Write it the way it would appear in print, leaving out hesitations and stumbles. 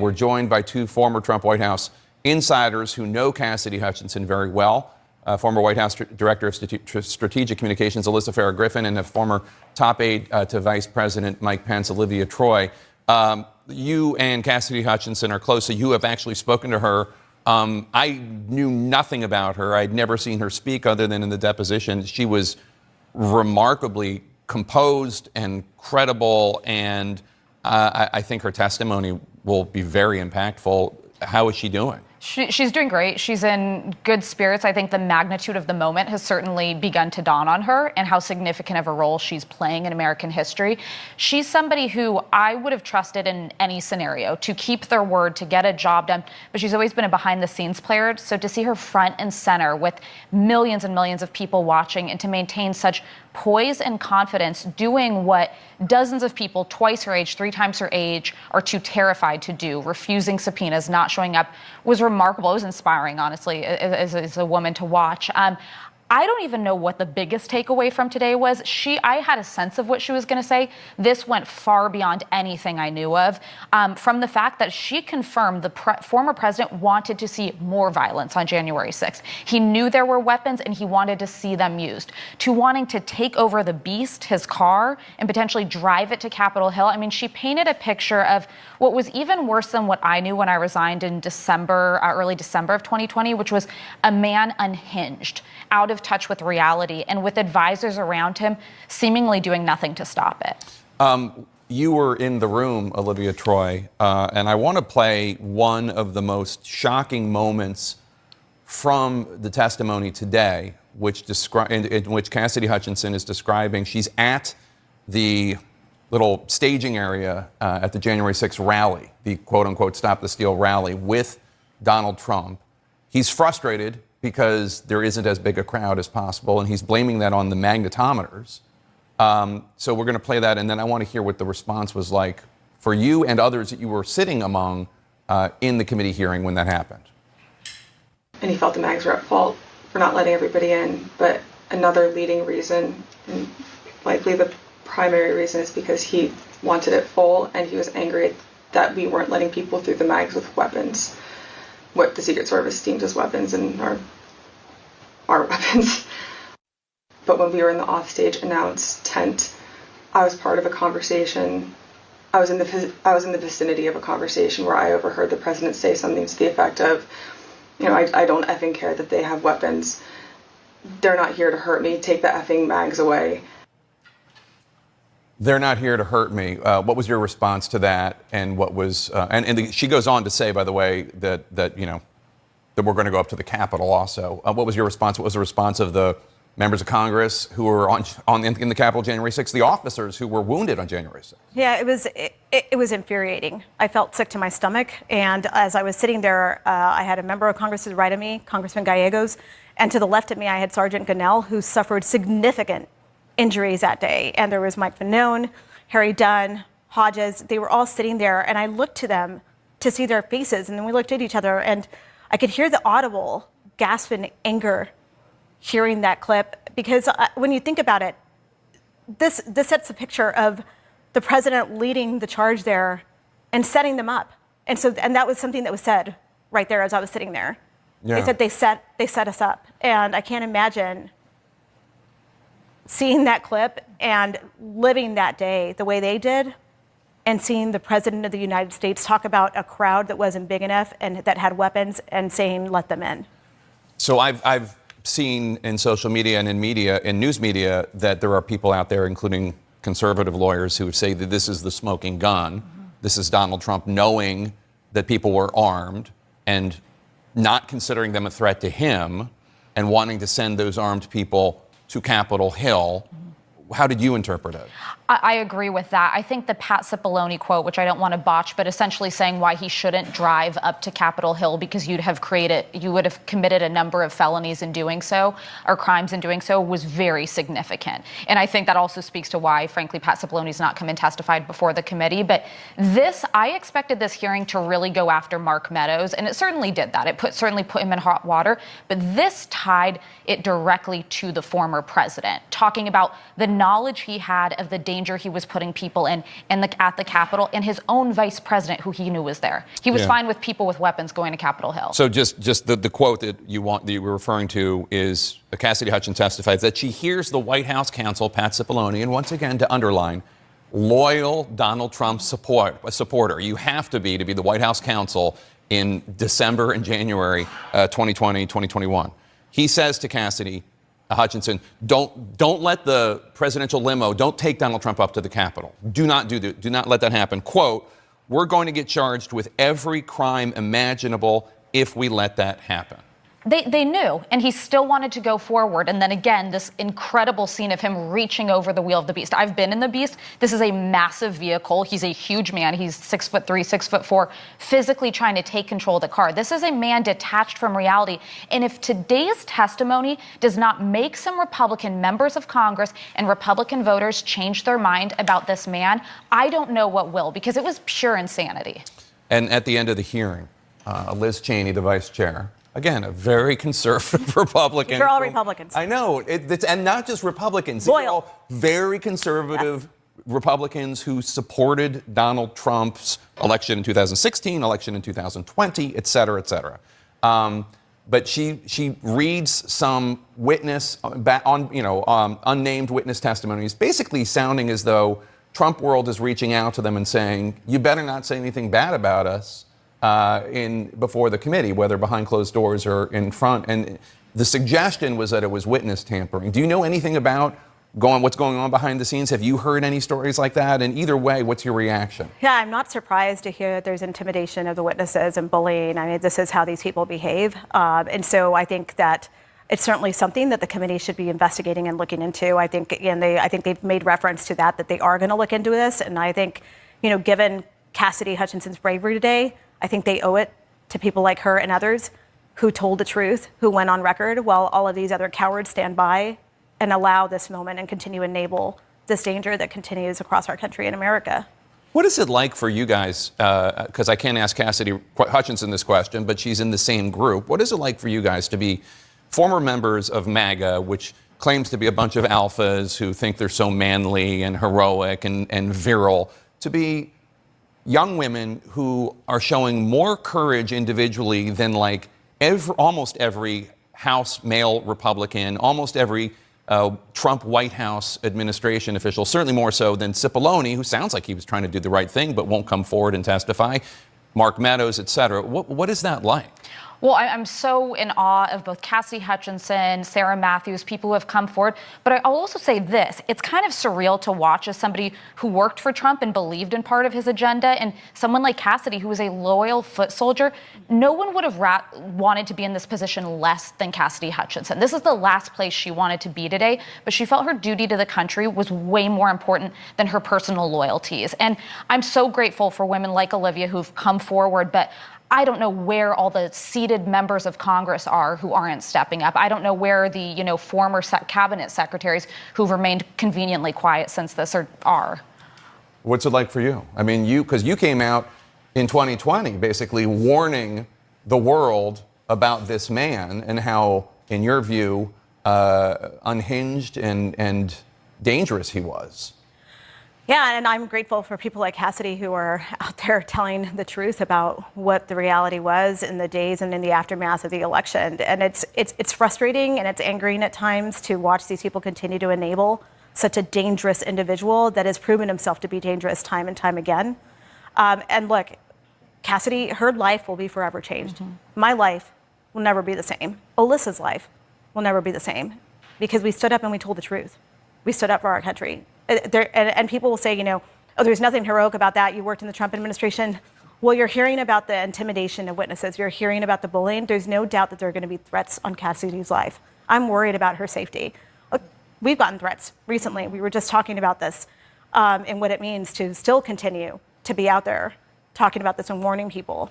We're joined by two former Trump White House insiders who know Cassidy Hutchinson very well. Former White House Director of Strategic Communications, Alyssa Farah Griffin, and a former top aide to Vice President Mike Pence, Olivia Troye. You and Cassidy Hutchinson are close, so you have actually spoken to her. I knew nothing about her. I'd never seen her speak other than in the deposition. She was remarkably composed and credible, and I think her testimony will be very impactful. How is she doing? She's doing great. She's in good spirits. I think the magnitude of the moment has certainly begun to dawn on her and how significant of a role she's playing in American history. She's somebody who I would have trusted in any scenario to keep their word, to get a job done, but she's always been a behind-the-scenes player. So to see her front and center with millions and millions of people watching and to maintain such poise and confidence doing what dozens of people twice her age, three times her age are too terrified to do, refusing subpoenas, not showing up, was remarkable. It was inspiring, honestly, as a woman to watch. I don't even know what the biggest takeaway from today was. I had a sense of what she was going to say. This went far beyond anything I knew of. From the fact that she confirmed the former president wanted to see more violence on January 6th. He knew there were weapons and he wanted to see them used. To wanting to take over the beast, his car, and potentially drive it to Capitol Hill. I mean, she painted a picture of what was even worse than what I knew when I resigned in early December of 2020, which was a man unhinged, out of touch with reality, and with advisors around him seemingly doing nothing to stop it. You were in the room, Olivia Troye, and I want to play one of the most shocking moments from the testimony today, in which Cassidy Hutchinson is describing. She's at the little staging area at the January 6th rally, the quote-unquote Stop the Steal rally, with Donald Trump. He's frustrated because there isn't as big a crowd as possible, and he's blaming that on the magnetometers. So we're going to play that, and then I want to hear what the response was like for you and others that you were sitting among in the committee hearing when that happened. And he felt the mags were at fault for not letting everybody in, but another leading reason, and likely the primary reason, is because he wanted it full, and he was angry that we weren't letting people through the mags with weapons, what the Secret Service deemed as weapons and our weapons. But when we were in the offstage announce tent, I was part of a conversation. I was in the vicinity of a conversation where I overheard the president say something to the effect of, I don't effing care that they have weapons. They're not here to hurt me. Take the effing mags away. They're not here to hurt me. What was your response to that? And what was she goes on to say, by the way, that we're going to go up to the Capitol also. What was your response? What was the response of the members of Congress who were in the Capitol January 6th, the officers who were wounded on January 6th? Yeah, it was infuriating. I felt sick to my stomach. And as I was sitting there, I had a member of Congress to the right of me, Congressman Gallegos, and to the left of me, I had Sergeant Gunnell, who suffered significant injuries that day. And there was Mike Fanone, Harry Dunn, Hodges. They were all sitting there, and I looked to them to see their faces, and then we looked at each other, and I could hear the audible gasp in anger hearing that clip, because when you think about it, this sets a picture of the president leading the charge there and setting them up. And that was something that was said right there as I was sitting there. Yeah. They said they set us up. And I can't imagine seeing that clip and living that day the way they did, and seeing the president of the United States talk about a crowd that wasn't big enough and that had weapons and saying, let them in. So I've seen in social media and in news media, that there are people out there, including conservative lawyers, who would say that this is the smoking gun. Mm-hmm. This is Donald Trump knowing that people were armed and not considering them a threat to him and wanting to send those armed people to Capitol Hill. How did you interpret it? I agree with that. I think the Pat Cipollone quote, which I don't want to botch, but essentially saying why he shouldn't drive up to Capitol Hill because you would have committed a number of felonies in doing so, or crimes in doing so, was very significant. And I think that also speaks to why, frankly, Pat Cipollone's not come and testified before the committee. But I expected this hearing to really go after Mark Meadows, and it certainly did that. It certainly put him in hot water. But this tied it directly to the former president, talking about the knowledge he had of the danger he was putting people in at the Capitol, and his own vice president, who he knew was there. He was fine with people with weapons going to Capitol Hill. So just the quote that you were referring to is Cassidy Hutchinson testifies that she hears the White House counsel, Pat Cipollone, and once again to underline, loyal Donald Trump supporter. You have to be the White House counsel in December and January 2020, 2021. He says to Cassidy Hutchinson, don't let the presidential limo, don't take Donald Trump up to the Capitol. Do not let that happen. Quote, we're going to get charged with every crime imaginable if we let that happen. They knew, and he still wanted to go forward. And then again, this incredible scene of him reaching over the wheel of the Beast. I've been in the Beast. This is a massive vehicle. He's a huge man. He's 6'3", 6'4", physically trying to take control of the car. This is a man detached from reality. And if today's testimony does not make some Republican members of Congress and Republican voters change their mind about this man, I don't know what will, because it was pure insanity. And at the end of the hearing, Liz Cheney, the vice chair, again, a very conservative Republican. They're all Republicans. I know, and not just Republicans. Loyal. They're all very conservative Republicans who supported Donald Trump's election in 2016, election in 2020, et cetera, et cetera. But she reads some witness unnamed witness testimonies, basically sounding as though Trump world is reaching out to them and saying, "You better not say anything bad about us." Before the committee, whether behind closed doors or in front. And the suggestion was that it was witness tampering. Do you know anything about what's going on behind the scenes? Have you heard any stories like that? And either way, what's your reaction? Yeah, I'm not surprised to hear that there's intimidation of the witnesses and bullying. I mean, this is how these people behave. And so I think that it's certainly something that the committee should be investigating and looking into. I think, I think they've made reference to that they are going to look into this. And I think, given Cassidy Hutchinson's bravery today, I think they owe it to people like her and others who told the truth, who went on record, while all of these other cowards stand by and allow this moment and continue to enable this danger that continues across our country and America. What is it like for you guys? Because I can't ask Cassidy Hutchinson this question, but she's in the same group. What is it like for you guys to be former members of MAGA, which claims to be a bunch of alphas who think they're so manly and heroic and virile, to be young women who are showing more courage individually than almost every House male Republican, almost every Trump White House administration official, certainly more so than Cipollone, who sounds like he was trying to do the right thing but won't come forward and testify, Mark Meadows, et cetera. What is that like? Well, I'm so in awe of both Cassidy Hutchinson, Sarah Matthews, people who have come forward. But I'll also say this. It's kind of surreal to watch as somebody who worked for Trump and believed in part of his agenda, and someone like Cassidy, who was a loyal foot soldier. No one would have wanted to be in this position less than Cassidy Hutchinson. This is the last place she wanted to be today, but she felt her duty to the country was way more important than her personal loyalties. And I'm so grateful for women like Olivia who've come forward, but I don't know where all the seated members of Congress are who aren't stepping up. I don't know where the former cabinet secretaries who've remained conveniently quiet since this are. What's it like for you? I mean, because you came out in 2020 basically warning the world about this man and how, in your view, unhinged and dangerous he was. Yeah, and I'm grateful for people like Cassidy who are out there telling the truth about what the reality was in the days and in the aftermath of the election. And it's frustrating and it's angering at times to watch these people continue to enable such a dangerous individual that has proven himself to be dangerous time and time again. And look, Cassidy, her life will be forever changed. Mm-hmm. My life will never be the same. Alyssa's life will never be the same because we stood up and we told the truth. We stood up for our country. And people will say, oh, there's nothing heroic about that. You worked in the Trump administration. Well, you're hearing about the intimidation of witnesses. You're hearing about the bullying. There's no doubt that there are going to be threats on Cassidy's life. I'm worried about her safety. Look, we've gotten threats recently. We were just talking about this and what it means to still continue to be out there talking about this and warning people.